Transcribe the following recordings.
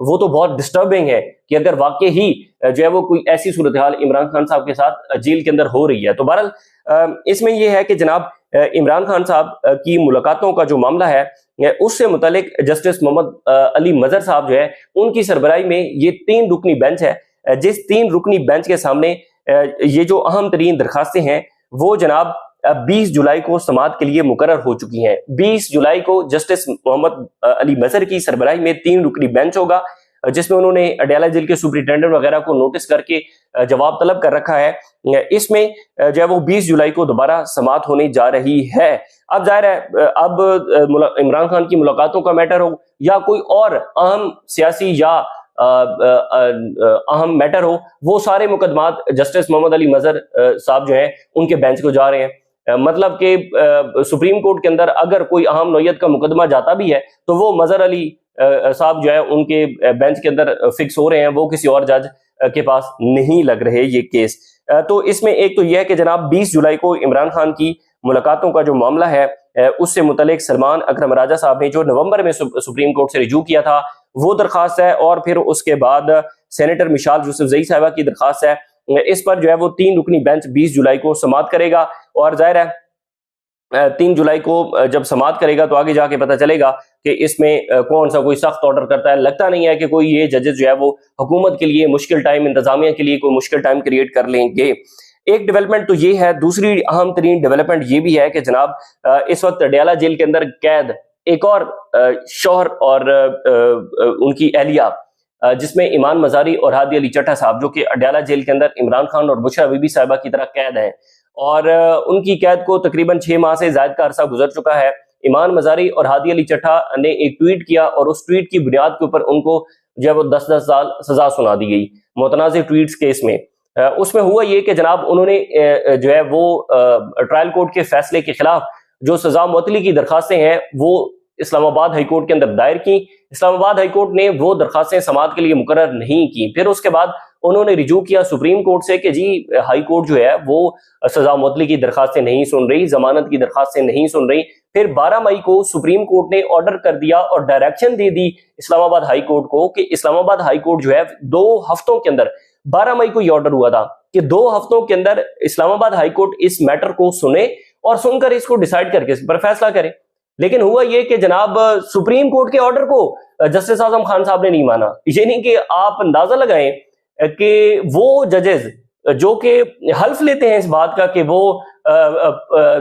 وہ تو بہت ڈسٹربنگ ہے کہ اگر واقع ہی جو ہے وہ کوئی ایسی صورتحال عمران خان صاحب کے ساتھ جیل کے اندر ہو رہی ہے۔ تو بہرحال اس میں یہ ہے کہ جناب عمران خان صاحب کی ملاقاتوں کا جو معاملہ ہے اس سے متعلق جسٹس محمد علی مظہر صاحب جو ہے ان کی سربراہی میں یہ 3 رکنی بینچ ہے، جس 3 رکنی بینچ کے سامنے یہ جو اہم ترین درخواستیں ہیں وہ جناب 20 جولائی کو سماعت کے لیے مقرر ہو چکی ہیں۔ 20 جولائی کو جسٹس محمد علی مظہر کی سربراہی میں 3 رکنی بینچ ہوگا، جس میں انہوں نے اڈیالہ جیل کے سپرنٹینڈنٹ وغیرہ کو نوٹس کر کے جواب طلب کر رکھا ہے۔ اس میں جو ہے وہ 20 جولائی کو دوبارہ سماعت ہونے جا رہی ہے۔ اب ظاہر ہے اب عمران خان کی ملاقاتوں کا میٹر ہو یا کوئی اور اہم سیاسی یا اہم میٹر ہو، وہ سارے مقدمات جسٹس محمد علی مظہر صاحب جو ہیں ان کے بینچ کو جا رہے ہیں۔ مطلب کہ سپریم کورٹ کے اندر اگر کوئی اہم نوعیت کا مقدمہ جاتا بھی ہے تو وہ مظہر علی صاحب جو ہے ان کے بینچ کے اندر فکس ہو رہے ہیں، وہ کسی اور جج کے پاس نہیں لگ رہے یہ کیس۔ تو اس میں ایک تو یہ ہے کہ جناب 20 جولائی کو عمران خان کی ملاقاتوں کا جو معاملہ ہے اس سے متعلق سلمان اکرم راجہ صاحب نے جو نومبر میں سپریم کورٹ سے رجوع کیا تھا وہ درخواست ہے، اور پھر اس کے بعد سینیٹر مشال یوسفزئی صاحبہ کی درخواست ہے۔ اس پر جو ہے وہ 3 رکنی بینچ 20 جولائی کو سماعت کرے گا، اور ظاہر ہے 3 جولائی کو جب سماعت کرے گا تو آگے جا کے پتہ چلے گا کہ اس میں کون سا کوئی سخت آرڈر کرتا ہے۔ لگتا نہیں ہے کہ کوئی یہ ججز جو ہے وہ حکومت کے لیے مشکل ٹائم، انتظامیہ کے لیے کوئی مشکل ٹائم کریٹ کر لیں گے۔ ایک ڈیولپمنٹ تو یہ ہے، دوسری اہم ترین ڈیولپمنٹ یہ بھی ہے کہ جناب اس وقت اڈیالہ جیل کے اندر قید ایک اور شوہر اور ان کی اہلیہ، جس میں ایمان مزاری اور ہادی علی چٹھا صاحب، جو کہ اڈیالہ جیل کے اندر عمران خان اور بشرا بی بی صاحبہ کی طرح قید ہیں، اور ان کی قید کو تقریباً 6 ماہ سے زائد کا عرصہ گزر چکا ہے۔ ایمان مزاری اور ہادی علی چٹھا نے ایک ٹویٹ کیا اور اس ٹویٹ کی بنیاد کے اوپر ان کو جو ہے وہ 10 سال سزا سنا دی گئی متنازع ٹویٹس کیس میں۔ اس میں ہوا یہ کہ جناب انہوں نے جو ہے وہ ٹرائل کورٹ کے فیصلے کے خلاف جو سزا معطلی کی درخواستیں ہیں وہ اسلام آباد ہائی کورٹ کے اندر دائر کی۔ اسلام آباد ہائی کورٹ نے وہ درخواستیں سماعت کے لیے مقرر نہیں کی۔ پھر اس کے بعد انہوں نے رجوع کیا سپریم کورٹ سے کہ جی ہائی کورٹ جو ہے وہ سزا معطلی کی درخواستیں نہیں سن رہی، ضمانت کی درخواستیں نہیں سن رہی۔ پھر 12 مئی کو سپریم کورٹ نے آرڈر کر دیا اور ڈائریکشن دے دی اسلام آباد ہائی کورٹ کو کہ اسلام آباد ہائی کورٹ جو ہے 2 ہفتوں کے اندر، 12 مئی کو یہ آرڈر ہوا تھا کہ 2 ہفتوں کے اندر اسلام آباد ہائی کورٹ اس میٹر کو سنے اور سن کر اس کو ڈیسائیڈ کر کے اس پر فیصلہ کرے۔ لیکن ہوا یہ کہ جناب سپریم کورٹ کے آرڈر کو جسٹس اعظم خان صاحب نے نہیں مانا۔ یہ نہیں کہ آپ اندازہ لگائیں کہ وہ ججز جو کہ حلف لیتے ہیں اس بات کا کہ وہ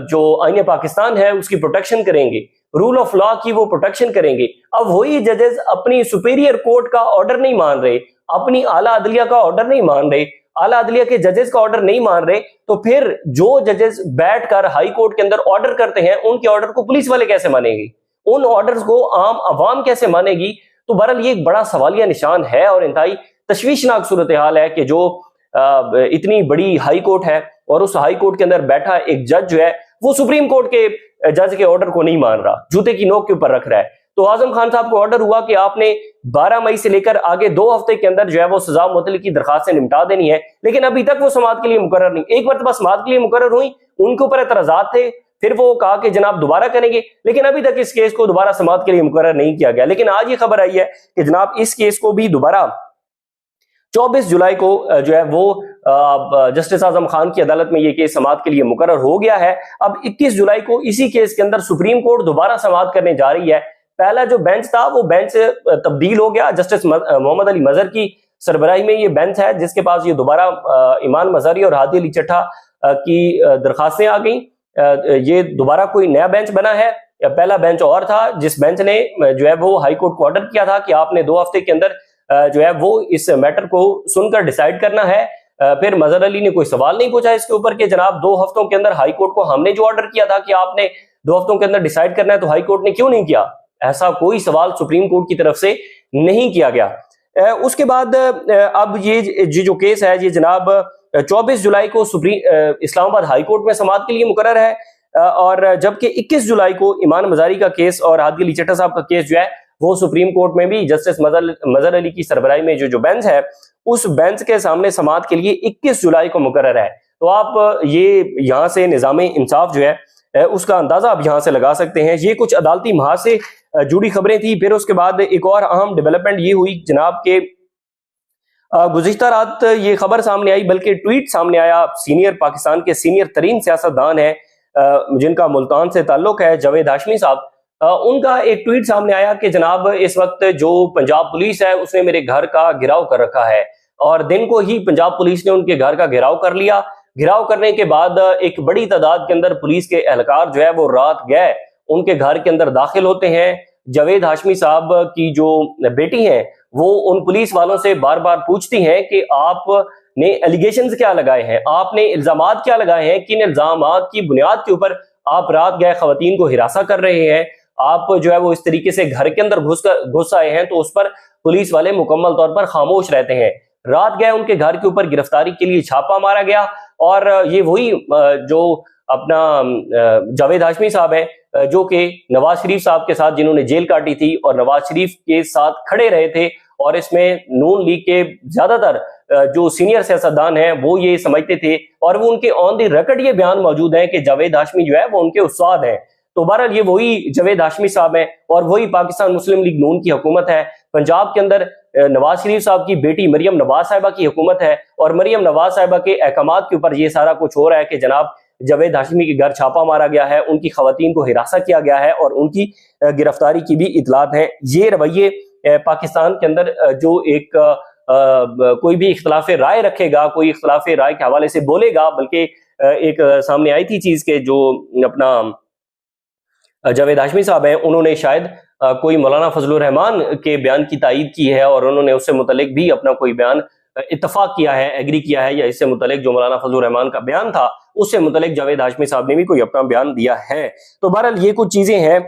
جو آئین پاکستان ہے اس کی پروٹیکشن کریں گے، رول آف لا کی وہ پروٹیکشن کریں گے، اب وہی ججز اپنی سپیریئر کورٹ کا آرڈر نہیں مان رہے، اپنی اعلیٰ عدلیہ کا آرڈر نہیں مان رہے، اعلیٰ عدلیہ کے ججز کا آرڈر نہیں مان رہے، تو پھر جو ججز بیٹھ کر ہائی کورٹ کے اندر آرڈر کرتے ہیں ان کے آرڈر کو پولیس والے کیسے مانیں گے، ان آرڈرز کو عام عوام کیسے مانے گی؟ تو بہرحال یہ ایک بڑا سوالیہ نشان ہے اور انتہائی تشویشناک صورتحال ہے کہ جو اتنی بڑی ہائی کورٹ ہے اور اس ہائی کورٹ کے اندر بیٹھا ایک جج جو ہے وہ سپریم کورٹ کے جج کے آرڈر کو نہیں مان رہا، جوتے کی نوک کے اوپر رکھ رہا ہے۔ تو اعظم خان صاحب کو آرڈر ہوا کہ آپ نے 12 مئی سے لے کر آگے 2 ہفتے کے اندر جو ہے وہ سزا معطلی کی درخواستیں نمٹا دینی ہے، لیکن ابھی تک وہ سماعت کے لیے مقرر نہیں۔ ایک مرتبہ سماعت کے لیے مقرر ہوئی، ان کے اوپر اعتراضات تھے، پھر وہ کہا کہ جناب دوبارہ کریں گے، لیکن ابھی تک اس کیس کو دوبارہ سماعت کے لیے مقرر نہیں کیا گیا۔ لیکن آج یہ خبر آئی ہے کہ جناب اس کیس کو بھی دوبارہ 24 جولائی کو جو ہے وہ جسٹس اعظم خان کی عدالت میں یہ کیس سماعت کے لیے مقرر ہو گیا ہے۔ اب 21 جولائی کو اسی کیس کے اندر سپریم کورٹ دوبارہ سماعت کرنے جا رہی ہے۔ پہلا جو بینچ تھا وہ بینچ تبدیل ہو گیا، جسٹس محمد علی مظہر کی سربراہی میں یہ بینچ ہے جس کے پاس یہ دوبارہ ایمان مزاری اور ہادی علی چٹھا کی درخواستیں آ گئیں۔ یہ دوبارہ کوئی نیا بینچ بنا ہے، پہلا بینچ اور تھا جس بینچ نے جو ہے وہ ہائی کورٹ کو آرڈر کیا تھا کہ آپ نے 2 ہفتے کے اندر جو ہے وہ اس میٹر کو سن کر ڈیسائیڈ کرنا ہے۔ پھر مظہر علی نے کوئی سوال نہیں پوچھا اس کے اوپر کہ جناب 2 ہفتوں کے اندر ہائی کورٹ کو ہم نے جو آرڈر کیا تھا کہ آپ نے 2 ہفتوں کے اندر ڈیسائیڈ کرنا ہے تو ہائی کورٹ نے کیوں نہیں کیا؟ ایسا کوئی سوال سپریم کورٹ کی طرف سے نہیں کیا گیا۔ اس کے بعد اب یہ جو کیس ہے یہ جناب 24 جولائی کو اسلام آباد ہائی کورٹ میں سماعت کے لیے مقرر ہے، اور جبکہ 21 جولائی کو ایمان مزاری کا کیس اور ہادی علی چٹھا صاحب کا کیس جو ہے وہ سپریم کورٹ میں بھی جسٹس مظہر علی کی سربراہی میں جو بینچ ہے اس بینچ کے سامنے سماعت کے لیے 21 جولائی کو مقرر ہے۔ تو آپ یہ یہاں سے نظام انصاف جو ہے اس کا اندازہ آپ یہاں سے لگا سکتے ہیں۔ یہ کچھ عدالتی محاذ سے جڑی خبریں تھیں۔ پھر اس کے بعد ایک اور اہم ڈیولپمنٹ یہ ہوئی جناب کہ گزشتہ رات یہ خبر سامنے آئی، بلکہ ٹویٹ سامنے آیا، پاکستان کے سینئر ترین سیاستدان ہیں جن کا ملتان سے تعلق ہے، جاوید ہاشمی صاحب، ان کا ایک ٹویٹ سامنے آیا کہ جناب اس وقت جو پنجاب پولیس ہے اس نے میرے گھر کا گھراؤ کر رکھا ہے، اور دن کو ہی پنجاب پولیس نے ان کے گھر کا گھراؤ کر لیا۔ گھراؤ کرنے کے بعد ایک بڑی تعداد کے اندر پولیس کے اہلکار جو ہے وہ رات گئے ان کے گھر کے اندر داخل ہوتے ہیں۔ جاوید ہاشمی صاحب کی جو بیٹی ہیں وہ ان پولیس والوں سے بار بار پوچھتی ہیں کہ آپ نے ایلیگیشنز کیا لگائے ہیں، آپ نے الزامات کیا لگائے ہیں، کن الزامات کی بنیاد کے اوپر آپ رات گئے خواتین کو ہراساں کر رہے ہیں، آپ جو ہے وہ اس طریقے سے گھر کے اندر گھس آئے ہیں۔ تو اس پر پولیس والے مکمل طور پر خاموش رہتے ہیں۔ رات گئے ان کے گھر کے اوپر گرفتاری کے لیے چھاپا مارا گیا، اور یہ وہی جو اپنا جاوید ہاشمی صاحب ہیں جو کہ نواز شریف صاحب کے ساتھ جنہوں نے جیل کاٹی تھی اور نواز شریف کے ساتھ کھڑے رہے تھے، اور اس میں نون لیگ کے زیادہ تر جو سینئر سیاستدان ہیں وہ یہ سمجھتے تھے، اور وہ ان کے آن دی ریکارڈ یہ بیان موجود ہیں کہ جاوید ہاشمی جو ہے وہ ان کے استاد ہیں۔ تو بہرحال یہ وہی جاوید ہاشمی صاحب ہیں، اور وہی پاکستان مسلم لیگ نون کی حکومت ہے۔ پنجاب کے اندر نواز شریف صاحب کی بیٹی مریم نواز صاحبہ کی حکومت ہے، اور مریم نواز صاحبہ کے احکامات کے اوپر یہ سارا کچھ ہو رہا ہے کہ جناب جاوید ہاشمی کے گھر چھاپا مارا گیا ہے، ان کی خواتین کو ہراساں کیا گیا ہے، اور ان کی گرفتاری کی بھی اطلاعات ہیں۔ یہ رویے پاکستان کے اندر جو ایک کوئی بھی اختلاف رائے رکھے گا، کوئی اختلاف رائے کے حوالے سے بولے گا، بلکہ ایک سامنے آئی تھی چیز کہ جو اپنا جاوید ہاشمی صاحب ہیں انہوں نے شاید کوئی مولانا فضل الرحمان کے بیان کی تائید کی ہے، اور انہوں نے اس سے متعلق بھی اپنا کوئی بیان اتفاق کیا ہے، ایگری کیا ہے، یا اس سے متعلق جو مولانا فضل الرحمان کا بیان تھا اس سے متعلق جاوید ہاشمی صاحب نے بھی کوئی اپنا بیان دیا ہے۔ تو بہرحال یہ کچھ چیزیں ہیں۔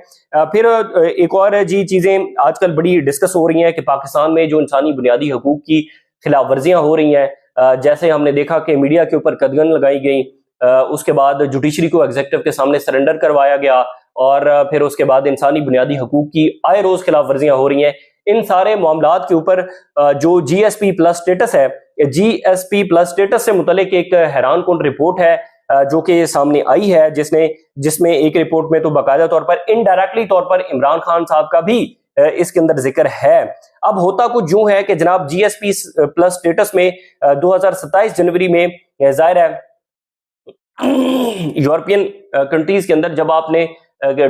پھر ایک اور چیزیں آج کل بڑی ڈسکس ہو رہی ہیں کہ پاکستان میں جو انسانی بنیادی حقوق کی خلاف ورزیاں ہو رہی ہیں، جیسے ہم نے دیکھا کہ میڈیا کے اوپر قدغن لگائی گئی، اس کے بعد جوڈیشری کو ایگزیکٹو کے سامنے سرنڈر کروایا گیا، اور پھر اس کے بعد انسانی بنیادی حقوق کی آئے روز خلاف ورزیاں ہو رہی ہیں۔ ان سارے معاملات کے اوپر جو جی ایس پی پلس سٹیٹس ہے، جی ایس پی پلس سٹیٹس سے متعلق ایک حیران کن رپورٹ ہے جو کہ سامنے آئی ہے، جس میں ایک رپورٹ میں تو باقاعدہ طور پر انڈائریکٹلی طور پر عمران خان صاحب کا بھی اس کے اندر ذکر ہے۔ اب ہوتا کچھ یوں ہے کہ جناب جی ایس پی پلس سٹیٹس میں 2027 جنوری میں ظاہر ہے یورپین کنٹریز کے اندر جب آپ نے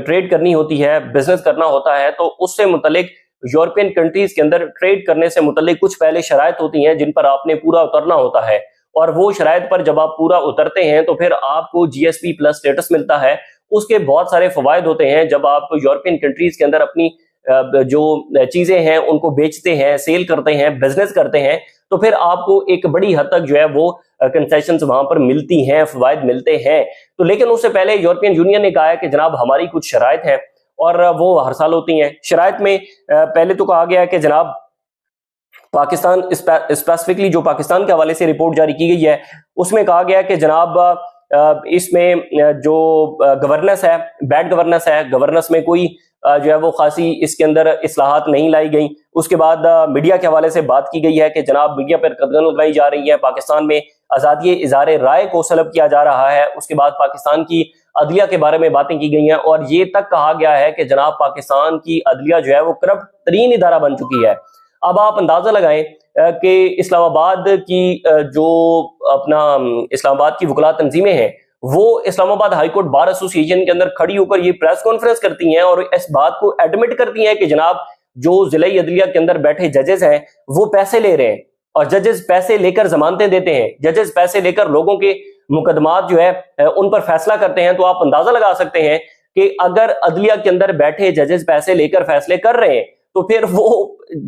ٹریڈ کرنی ہوتی ہے، بزنس کرنا ہوتا ہے، تو اس سے متعلق یورپین کنٹریز کے اندر ٹریڈ کرنے سے متعلق کچھ پہلے شرائط ہوتی ہیں جن پر آپ نے پورا اترنا ہوتا ہے، اور وہ شرائط پر جب آپ پورا اترتے ہیں تو پھر آپ کو جی ایس پی پلس سٹیٹس ملتا ہے۔ اس کے بہت سارے فوائد ہوتے ہیں جب آپ یورپین کنٹریز کے اندر اپنی جو چیزیں ہیں ان کو بیچتے ہیں، سیل کرتے ہیں، بزنس کرتے ہیں، تو پھر آپ کو ایک بڑی حد تک جو ہے وہ کنسیشنز وہاں پر ملتی ہیں، فوائد ملتے ہیں۔ تو لیکن اس سے پہلے یورپین یونین نے کہا ہے کہ جناب ہماری کچھ شرائط ہیں، اور وہ ہر سال ہوتی ہیں۔ شرائط میں پہلے تو کہا گیا ہے کہ جناب پاکستان اسپیسیفکلی جو پاکستان کے حوالے سے رپورٹ جاری کی گئی ہے اس میں کہا گیا ہے کہ جناب اس میں جو گورننس ہے، بیڈ گورننس ہے، گورننس میں کوئی جو ہے وہ خاصی اس کے اندر اصلاحات نہیں لائی گئیں۔ اس کے بعد میڈیا کے حوالے سے بات کی گئی ہے کہ جناب میڈیا پر قدغن لگائی جا رہی ہے، پاکستان میں آزادی اظہار رائے کو سلب کیا جا رہا ہے۔ اس کے بعد پاکستان کی عدلیہ کے بارے میں باتیں کی گئی ہیں، اور یہ تک کہا گیا ہے کہ جناب پاکستان کی عدلیہ جو ہے وہ کرپٹ ترین ادارہ بن چکی ہے۔ اب آپ اندازہ لگائیں کہ اسلام آباد کی جو اپنا اسلام آباد کی وکلاء تنظیمیں ہیں وہ اسلام آباد ہائی کورٹ بار ایسوسی ایشن کے اندر کھڑی ہو کر یہ پریس کانفرنس کرتی ہیں اور اس بات کو ایڈمٹ کرتی ہیں کہ جناب جو ضلعی عدلیہ کے اندر بیٹھے ججز ہیں وہ پیسے لے رہے ہیں، اور ججز پیسے لے کر ضمانتیں دیتے ہیں، ججز پیسے لے کر لوگوں کے مقدمات جو ہے ان پر فیصلہ کرتے ہیں۔ تو آپ اندازہ لگا سکتے ہیں کہ اگر عدلیہ کے اندر بیٹھے ججز پیسے لے کر فیصلے کر رہے ہیں تو پھر وہ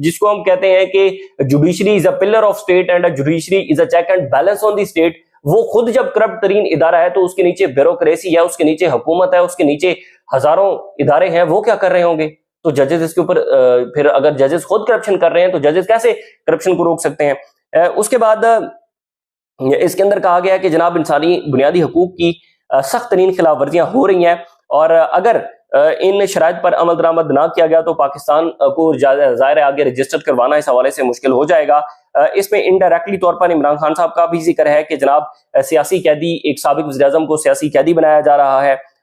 جس کو ہم کہتے ہیں کہ judiciary is a pillar of state and judiciary is a check and balance on the state, وہ خود جب کرپٹ ترین ادارہ ہے تو اس کے نیچے بیوروکریسی ہے، اس کے نیچے حکومت ہے، اس کے نیچے ہزاروں ادارے ہیں، وہ کیا کر رہے ہوں گے؟ تو ججز اس کے اوپر پھر اگر ججز خود کرپشن کر رہے ہیں تو ججز کیسے کرپشن کو روک سکتے ہیں؟ اس کے بعد اس کے اندر کہا گیا کہ جناب انسانی بنیادی حقوق کی سخت ترین خلاف ورزیاں ہو رہی ہیں، اور اگر ان شرائط پر عمل درآمد نہ کیا گیا تو پاکستان کو ظاہر آگے رجسٹر کروانا اس حوالے سے مشکل ہو جائے گا۔ اس میں انڈائریکٹلی طور پر عمران خان صاحب کا بھی ذکر ہے کہ جناب سیاسی قیدی، ایک سابق وزیر اعظم کو سیاسی قیدی بنایا جا رہا ہے،